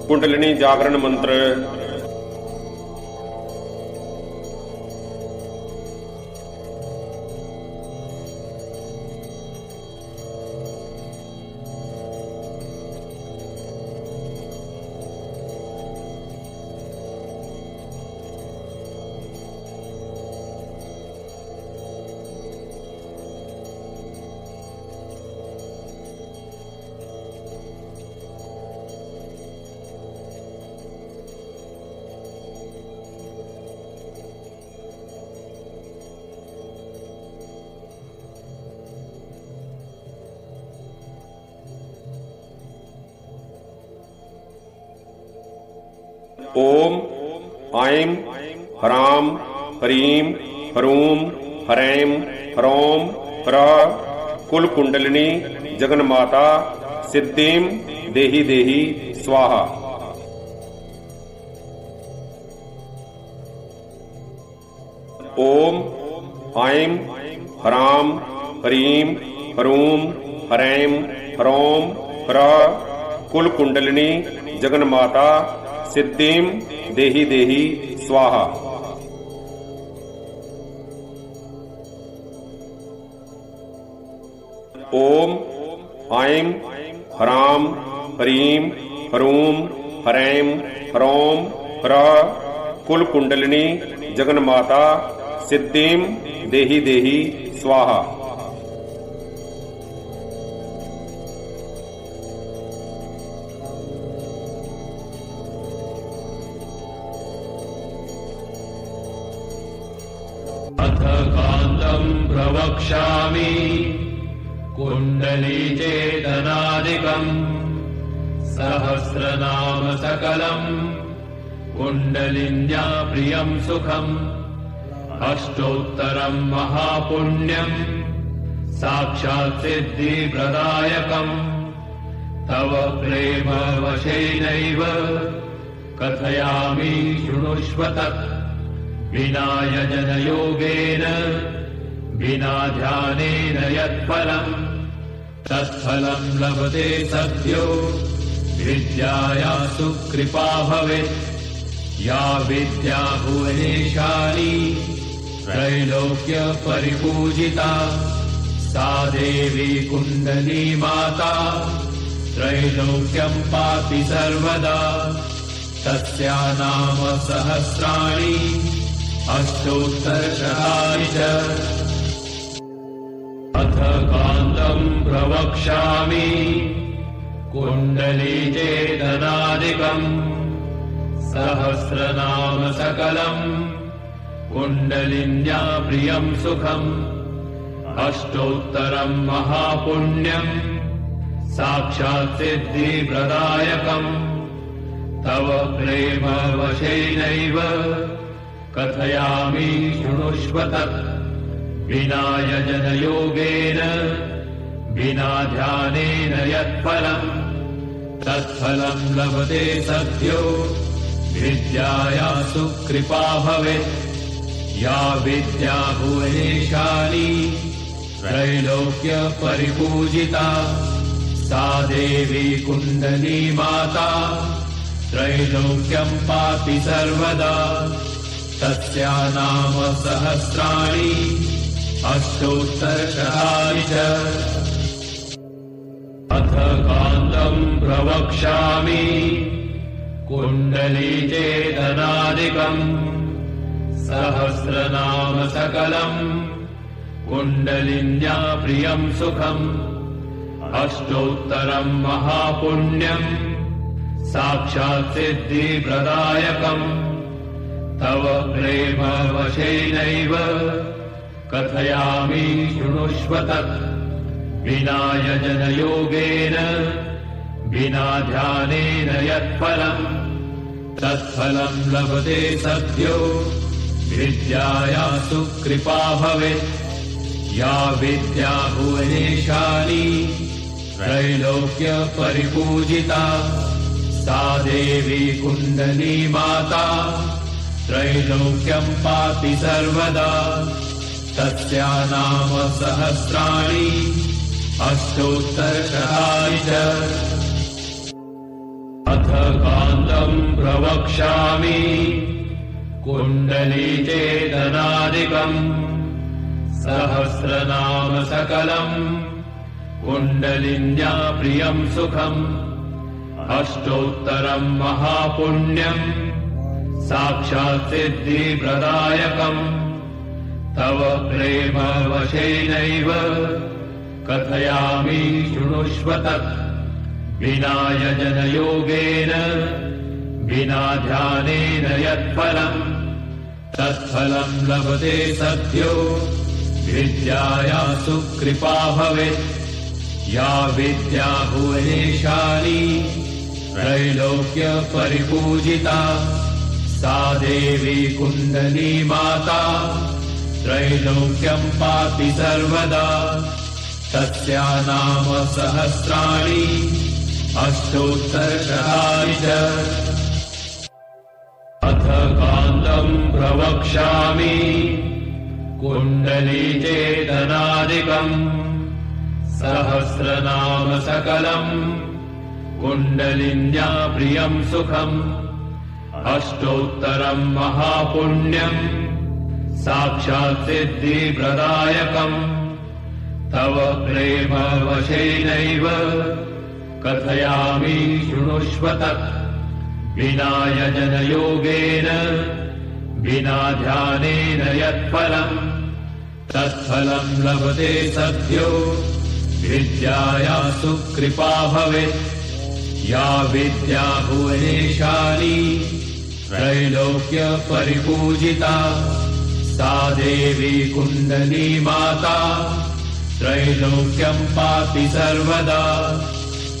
कुंडलिनी जागरण मंत्र। ओम ऐं ह्रां ह्रीं ह्रूं ह्रैं ह्रौं ह्रः कुल कुंडलिनी जगन्माता सिद्धिं देहि देहि स्वाहा। ओम ऐं ह्रां ह्रीं ह्रूं ह्रैं ह्रौं ह्रः कुल कुंडलिनी जगन्माता सिद्धिं देहि देहि स्वाहा। ओम ऐं ह्रां ह्रीं ह्रूं ह्रैं ह्रौं ह्रः कुल कुंडलिनी जगन्माता सिद्धिं देहि देहि स्वाहा। अथ कान्तं प्रवक्ष्यामि कुण्डली चेतनादिकम् सहस्रनाम सकलम् कुण्डलिन्या प्रियं सुखम् अष्टोत्तरं महापुण्यम् साक्षात् सिद्धिप्रदायकम् तव प्रेम वशेनैव कथयामि शृणुष्व तत् विना यजनयोगेन विना ध्यानेन यत्फलम् तत्फलम् लभते सद्यो विद्याया सुकृपा भवेत्। या विद्या भुवनेशानी त्रैलोक्य परिपूजिता सा देवी कुण्डली माता त्रैलोक्यम् पाति सर्वदा। तस्या नाम सहस्राणि अष्टोत्तरशतानि च। अथ कान्तं प्रवक्ष्यामि कुण्डली चेतनादिकम् सहस्रनाम सकलम् कुण्डलिन्या प्रियं सुखम् अष्टोत्तरं महापुण्यम् साक्षात् सिद्धिप्रदायकम् तव प्रेम वशेनैव कथयामि शृणुष्व तत् विना यजनयोगेन विना ध्यानेन यत्फलम् तत्फलम् लभते सद्यो विद्याया सुकृपा भवेत्। या विद्या भुवनेशानी त्रैलोक्य परिपूजिता सा देवी कुण्डली माता त्रैलोक्यम् पाति सर्वदा। तस्या नाम सहस्राणि अष्टोत्तरशतानि च। अथ कान्तं प्रवक्ष्यामि कुण्डली चेतनादिकम् सहस्रनाम सकलम् कुण्डलिन्या प्रियं सुखम् अष्टोत्तरं महापुण्यम् साक्षात् सिद्धिप्रदायकम् तव प्रेम वशेनैव कथयामि शृणुष्व तत् विना यजनयोगेन विना ध्यानेन यत्फलम् तत्फलम् लभते सद्यो विद्याया सुकृपा भवेत्। या विद्या भुवनेशानी त्रैलोक्य परिपूजिता सा देवी कुण्डली माता त्रैलोक्यम् पाति सर्वदा। तस्या नाम सहस्राणि अष्टोत्तरशतानि च। अथ कान्तम् प्रवक्ष्यामि कुण्डलीचेतनादिकम् सहस्रनाम सकलम् कुण्डलिन्या प्रियम् सुखम् अष्टोत्तरम् महापुण्यम् साक्षात् सिद्धिप्रदायकम् तव प्रेम वशेनैव कथयामि शृणुष्व तत् विना यजनयोगेन विना ध्यानेन यत्फलम् तत्फलम् लभते सद्यो विद्याया सुकृपा भवेत् या विद्या भुवनेशाली त्रैलोक्य परिपूजिता सा देवी कुण्डली माता त्रैलोक्यम् पाति सर्वदा तस्या नाम सहस्राणि अष्टोत्तरशतानि च अथ कान्तम् प्रवक्ष्यामि कुण्डलीचेतनादिकम् सहस्रनाम सकलम् कुण्डलिन्या प्रियम् सुखम् अष्टोत्तरम् महापुण्यम् साक्षात् सिद्धिप्रदायकम् तव प्रेम वशेनैव कथयामि शृणुष्व तत् विना यजनयोगेन विना ध्यानेन यत्फलम् तत्फलम् लभते सद्यो विद्याया सुकृपा भवेत् या विद्या भुवनेशाली त्रैलोक्य परिपूजिता सा देवी कुण्डली माता त्रैलोक्यम् पाति सर्वदा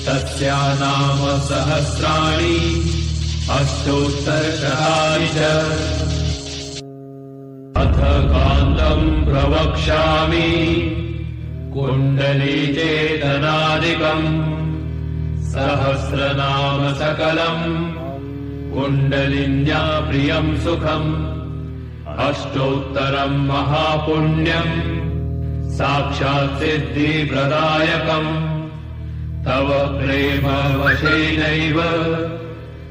तस्या नाम सहस्राणि अष्टोत्तरशतानि च अथ कान्तम् प्रवक्ष्यामि कुण्डलीचेतनादिकम् सहस्रनाम सकलम् कुण्डलिन्या प्रियम् सुखम् अष्टोत्तरम् महापुण्यम् साक्षात् सिद्धिप्रदायकम् तव प्रेम वशेनैव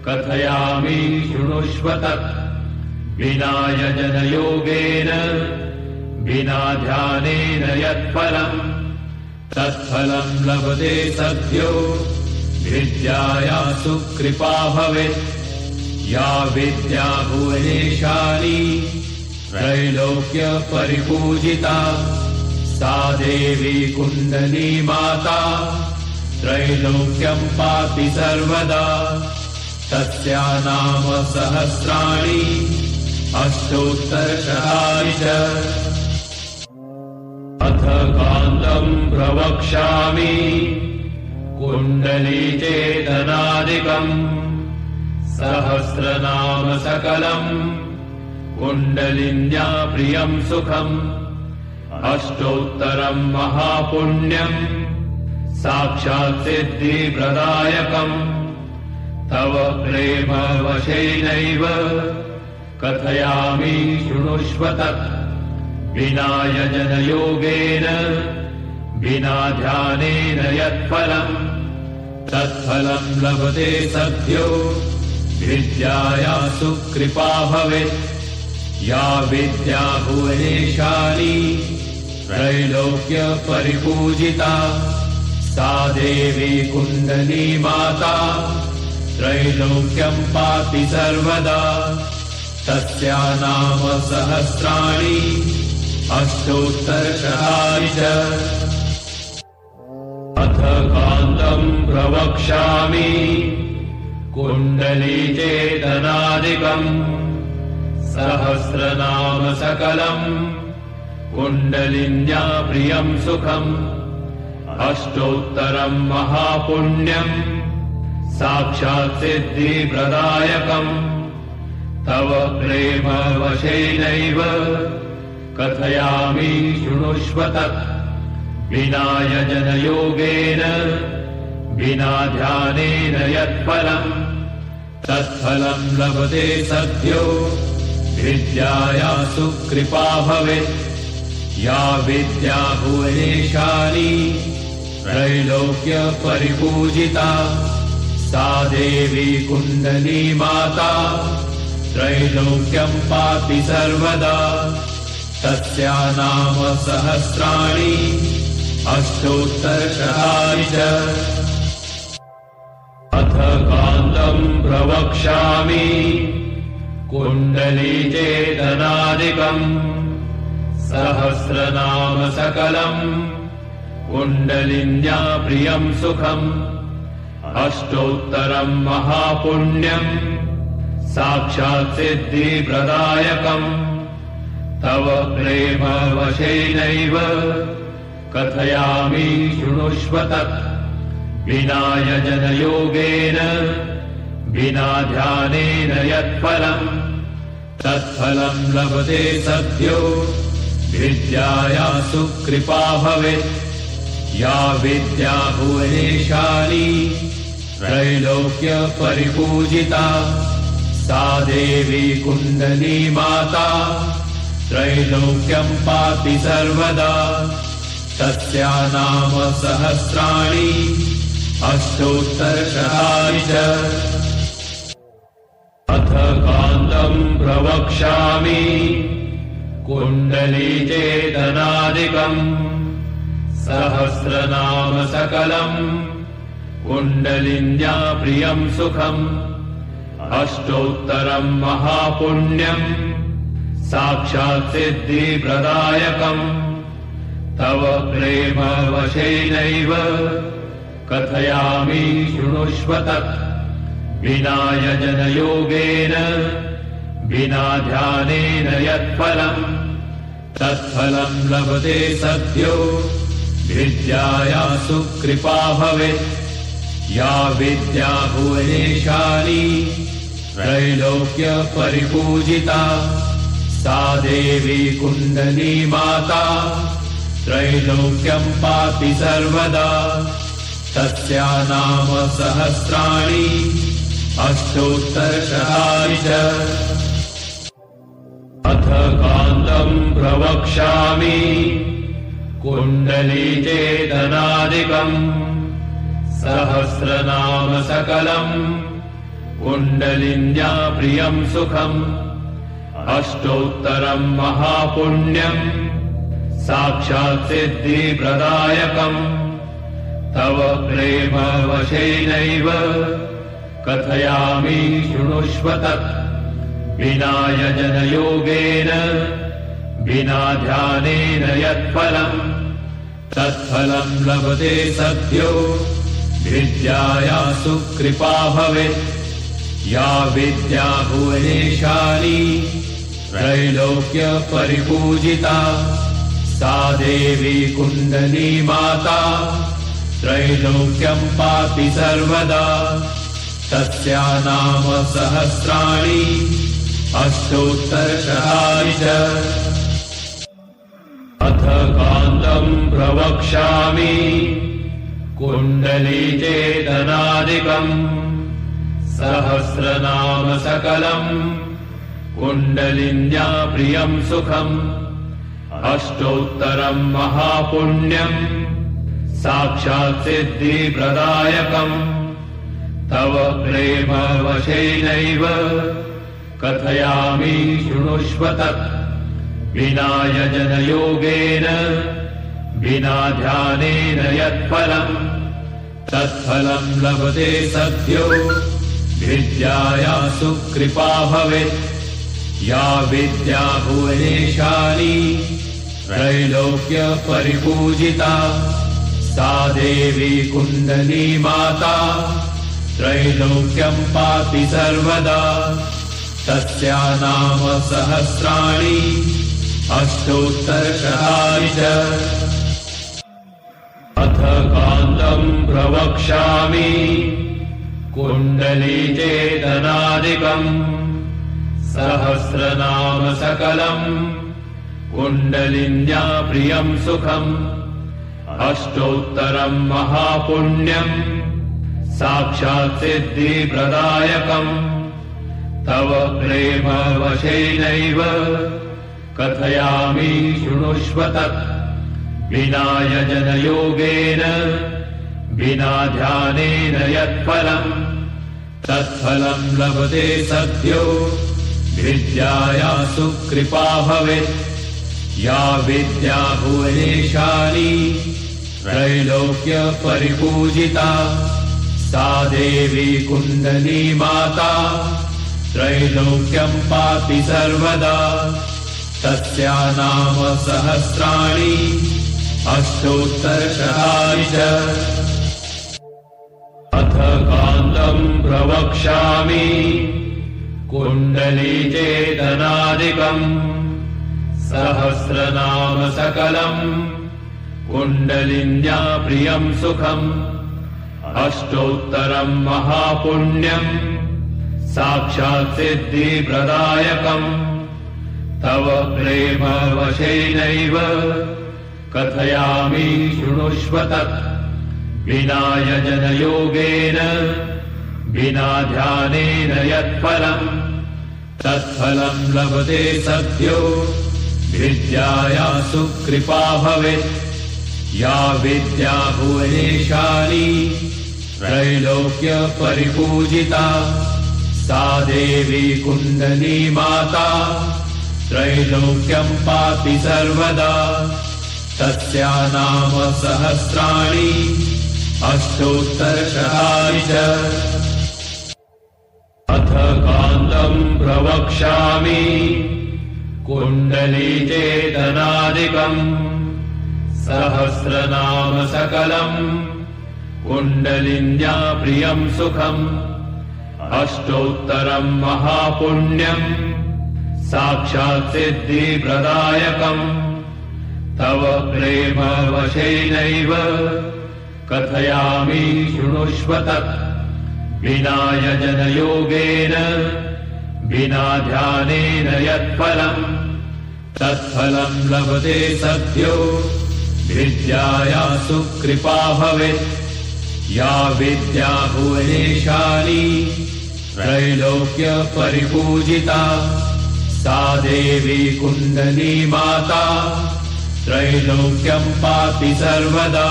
कथयामि शृणुष्व तत् विना यजनयोगेन विना ध्यानेन यत्फलम् तत्फलम् लभते सद्यो विद्याया सुकृपा भवेत् या विद्या भुवनेशाली त्रैलोक्य परिपूजिता सा देवी कुण्डली माता त्रैलोक्यम् पाति सर्वदा तस्या नाम सहस्राणि अष्टोत्तरशतानि च अथ कान्तम् प्रवक्ष्यामि कुण्डलीचेतनादिकम् सहस्रनाम सकलम् कुण्डलिन्या प्रियम् सुखम् अष्टोत्तरम् महापुण्यम् साक्षात् सिद्धिप्रदायकम् तव प्रेम वशेनैव कथयामि शृणुष्व तत् विना यजनयोगेन विना ध्यानेन यत्फलम् तत्फलम् लभते सद्यो विद्याया सुकृपा भवेत् या विद्या भुवनेशाली त्रैलोक्य परिपूजिता सा देवी कुण्डली माता त्रैलोक्यम् पाति सर्वदा तस्या नाम सहस्राणि अष्टोत्तरशतानि च अथ कान्तम् प्रवक्ष्यामि कुण्डलीचेतनादिकम् सहस्रनाम सकलम् कुण्डलिन्या प्रियम् सुखम् अष्टोत्तरम् महापुण्यम् साक्षात् सिद्धिप्रदायकम् तव प्रेम वशेनैव कथयामि शृणुष्व तत् विना यजनयोगेन विना ध्यानेन यत्फलम् तत्फलम् लभते सद्यो विद्याया सुकृपा भवेत् या विद्या भुवनेशाली त्रैलोक्य परिपूजिता सा देवी कुण्डली माता त्रैलोक्यं पाति सर्वदा तस्या नाम सहस्राणि अष्टोत्तरशतानि च अथ कान्तं प्रवक्ष्यामि कुण्डली चेतनादिकम् सहस्रनाम सकलम् कुण्डलिन्या प्रियं सुखम् अष्टोत्तरं महापुण्यम् साक्षात् सिद्धिप्रदायकम् तव प्रेम वशेनैव कथयामि शृणुष्व तत् विना यजनयोगेन विना ध्यानेन यत्फलम् तत्फलं लभते सद्यो विद्याया सुकृपा भवेत् या विद्या भुवनेशाली त्रैलोक्य परिपूजिता सा देवी कुण्डली माता त्रैलोक्यं पाति सर्वदा तस्या नाम सहस्राणि अष्टोत्तरशतानि च अथ कान्तं प्रवक्ष्यामि कुण्डली चेतनादिकम् सहस्रनाम सकलम् कुण्डलिन्या प्रियं सुखम् अष्टोत्तरं महापुण्यम् साक्षात् सिद्धिप्रदायकम् तव प्रेम वशेनैव कथयामि शृणुष्व तत् विना यजनयोगेन विना ध्यानेन यत्फलम् तत्फलं लभते सद्यो विद्याया सुकृपा भवेत् या विद्या भुवनेशाली त्रैलोक्य परिपूजिता सा देवी कुण्डली माता त्रैलोक्यं पाति सर्वदा तस्या नाम सहस्राणि अष्टोत्तरशतानि च अथ कान्तं प्रवक्ष्यामि कुण्डली चेतनादिकम् सहस्रनाम सकलम् कुण्डलिन्या प्रियं सुखम् अष्टोत्तरं महापुण्यम् साक्षात् सिद्धिप्रदायकम् तव प्रेम वशेनैव कथयामि शृणुष्व तत् विना यजनयोगेन विना ध्यानेन यत्फलम् तत्फलं लभते सद्यो विद्याया सुकृपा भवेत् या विद्या भुवनेशाली त्रैलोक्य परिपूजिता सा देवी कुण्डली माता त्रैलोक्यं पाति सर्वदा तस्या नाम सहस्राणि अष्टोत्तरशतानि च अथ कान्तं प्रवक्ष्यामि कुण्डली चेतनादिकम् सहस्रनाम सकलम् कुण्डलिन्या प्रियं सुखम् अष्टोत्तरं महापुण्यम् साक्षात् सिद्धिप्रदायकम् तव प्रेम वशेनैव कथयामि शृणुष्व तत् विना यजनयोगेन विना ध्यानेन यत्फलम् तत्फलं लभते सद्यो विद्याया सुकृपा भवेत् या विद्या भुवनेशाली त्रैलोक्य परिपूजिता सा देवी कुण्डली माता त्रैलोक्यं पाति सर्वदा तस्या नाम सहस्राणि अष्टोत्तरशतानि च अथ कान्तं प्रवक्ष्यामि कुण्डली चेतनादिकम् सहस्रनाम सकलम् कुण्डलिन्या प्रियं सुखम् अष्टोत्तरं महापुण्यम् साक्षात् सिद्धिप्रदायकम् तव प्रेम वशेनैव कथयामि शृणुष्व तत् विना यजनयोगेन विना ध्यानेन यत्फलम् तत्फलं लभते सद्यो विद्यायासु कृपा भवेत् या विद्या भुवनेशानी त्रैलोक्य परिपूजिता सा देवी कुण्डली माता त्रैलोक्यं पाति सर्वदा तस्या नाम सहस्राणि अष्टोत्तरशतानि च अथ कान्तं प्रवक्ष्यामि कुण्डली चेतनादिकम् सहस्रनाम सकलम् कुण्डलिन्या प्रियं सुखम् अष्टोत्तरं महापुण्यम् साक्षात् सिद्धिप्रदायकम् तव प्रेम वशेनैव कथयामि शृणुष्व तत् विना यजनयोगेन विना ध्यानेन यत्फलम् तत्फलं लभते सद्यो विद्यायासु कृपा भवेत् या विद्या भुवनेशानी त्रैलोक्य परिपूजिता सा देवी कुण्डली माता त्रैलोक्यं पाति सर्वदा तस्या नाम सहस्राणि अष्टोत्तरशतानि च अथ कान्तं प्रवक्ष्यामि कुण्डली चेतनादिकम् सहस्रनाम सकलम् कुण्डलिन्या प्रियं सुखम् अष्टोत्तरं महापुण्यम् साक्षात् सिद्धिप्रदायकम् तव प्रेम वशेनैव कथयामि शृणुष्व तत् विना यजनयोगेन विना ध्यानेन यत्फलम् तत्फलं लभते सद्यो विद्यायासु कृपा भवेत् या विद्या भुवनेशानी त्रैलोक्य परिपूजिता सा देवी कुण्डली माता त्रैलोक्यं पाति सर्वदा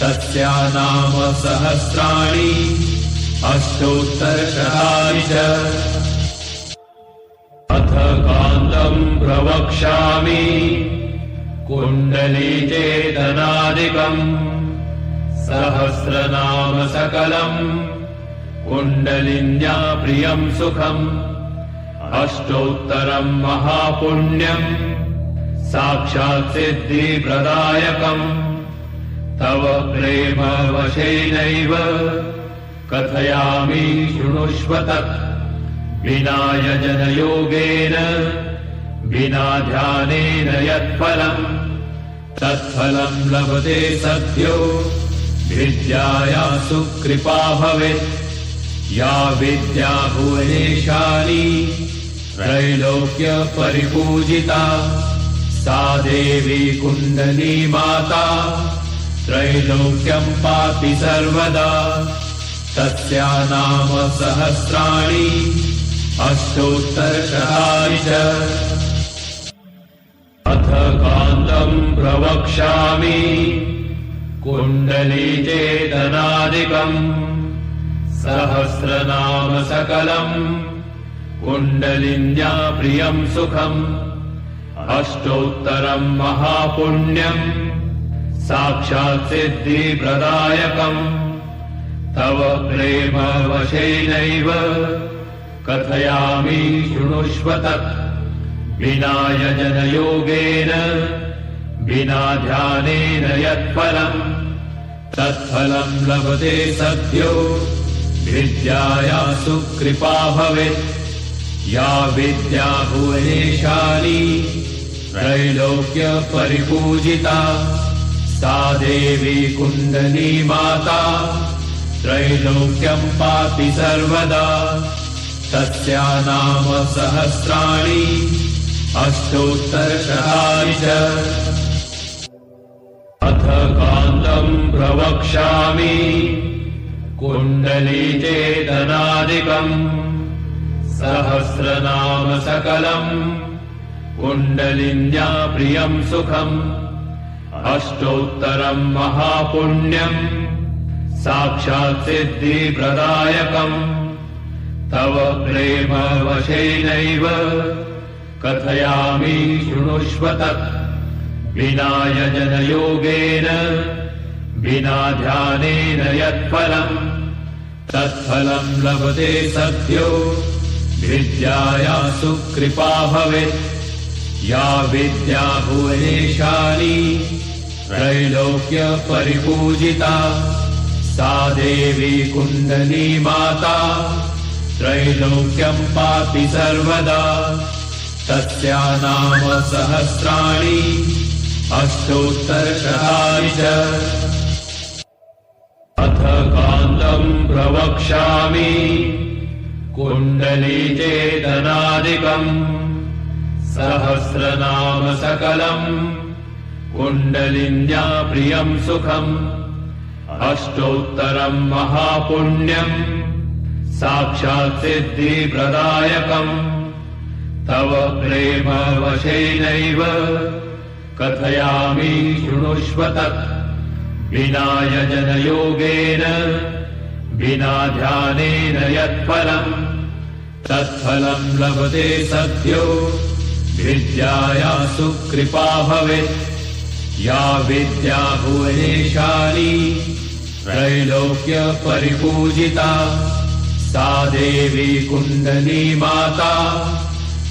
तस्या नाम सहस्राणि अष्टोत्तरशतानि च अथ कान्तं प्रवक्ष्यामि कुण्डली चेतनादिकम् सहस्रनाम सकलम् कुण्डलिन्या प्रियं सुखम् अष्टोत्तरं महापुण्यम् साक्षात् सिद्धिप्रदायकम् तव प्रेम वशेनैव कथयामि शृणुष्व तत् विना यजनयोगेन विना ध्यानेन यत्फलम् तत्फलं लभते सद्यो विद्यायासु कृपा भवेत् या विद्या भुवनेशानी त्रैलोक्य परिपूजिता सा देवी कुण्डली माता त्रैलोक्यं पाति सर्वदा तस्या नाम सहस्राणि अष्टोत्तरशतानि च अथ कान्तं प्रवक्ष्यामि कुण्डली चेतनादिकम् सहस्रनाम सकलम् कुण्डलिन्या प्रियं सुखम् अष्टोत्तरं महापुण्यम् साक्षात् सिद्धिप्रदायकम् तव प्रेम वशेनैव कथयामि शृणुष्व तत् विना यजनयोगेन विना ध्यानेन यत्फलम् तत्फलं लभते सद्यो विद्यायासु कृपा भवेत् या विद्या भुवनेशानी त्रैलोक्य परिपूजिता सा देवी कुण्डली माता त्रैलोक्यं पाति सर्वदा तस्या नाम सहस्राणि अष्टोत्तरशतानि च अथ कान्तं प्रवक्ष्यामि कुण्डली चेतनादिकम् सहस्रनाम सकलम् कुण्डलिन्या प्रियं सुखम् अष्टोत्तरं महापुण्यम् साक्षात् सिद्धिप्रदायकम् तव प्रेम वशेनैव कथयामि शृणुष्व तत् विना यजनयोगेन विना ध्यानेन यत्फलम् तत्फलम् लभते सद्यो विद्याया सुकृपा भवेत् या विद्या भुवनेशानि त्रैलोक्य परिपूजिता सा देवी कुण्डली माता त्रैलोक्यम् पाति सर्वदा तस्या नाम सहस्राणि अष्टोत्तरशतानि च अथ कान्तम् प्रवक्ष्यामि कुण्डली चेतनादिकम् सहस्रनाम सकलम् कुण्डलिन्या प्रियम् सुखम् अष्टोत्तरम् महापुण्यम् साक्षात् सिद्धिप्रदायकम् तव प्रेम वशेनैव कथयामि शृणुष्व तत् विना यजनयोगेन विना ध्यानेन यत्फलम् तत्फलम् लभते सद्यो विद्याया सुकृपा भवेत् या विद्या भुवनेशानि त्रैलोक्य परिपूजिता सा देवी कुण्डली माता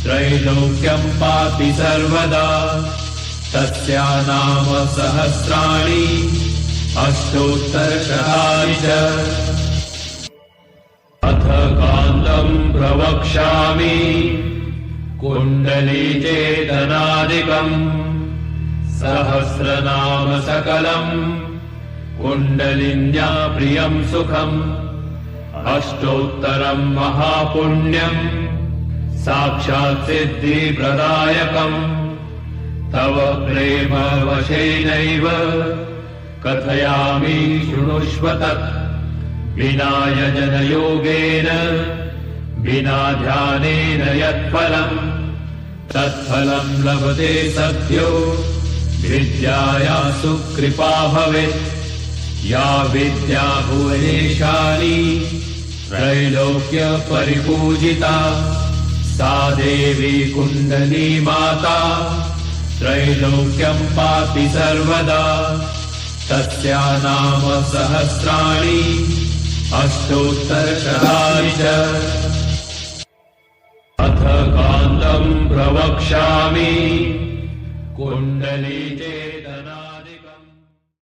त्रैलोक्यम् पाति सर्वदा तस्या नाम सहस्राणि अष्टोत्तरशतानि च अथ कान्तम् प्रवक्ष्यामि कुण्डली चेतनादिकम् सहस्रनाम सकलम् कुण्डलिन्या प्रियम् सुखम् अष्टोत्तरम् महापुण्यम् साक्षात् सिद्धिप्रदायकम् तव प्रेम वशेनैव कथयामि शृणुष्व तत् विना यजनयोगेन विना ध्यानेन यत्फलम् तत्फलम् लभते सद्यो विद्याया सुकृपा भवेत् या विद्या भुवनेशानि त्रैलोक्य परिपूजिता सा देवी कुण्डली माता त्रैलोक्यम् पाति सर्वदा तस्या नाम सहस्राणि अष्टोत्तरशतानि च अथ कान्तम् प्रवक्ष्यामि कुण्डली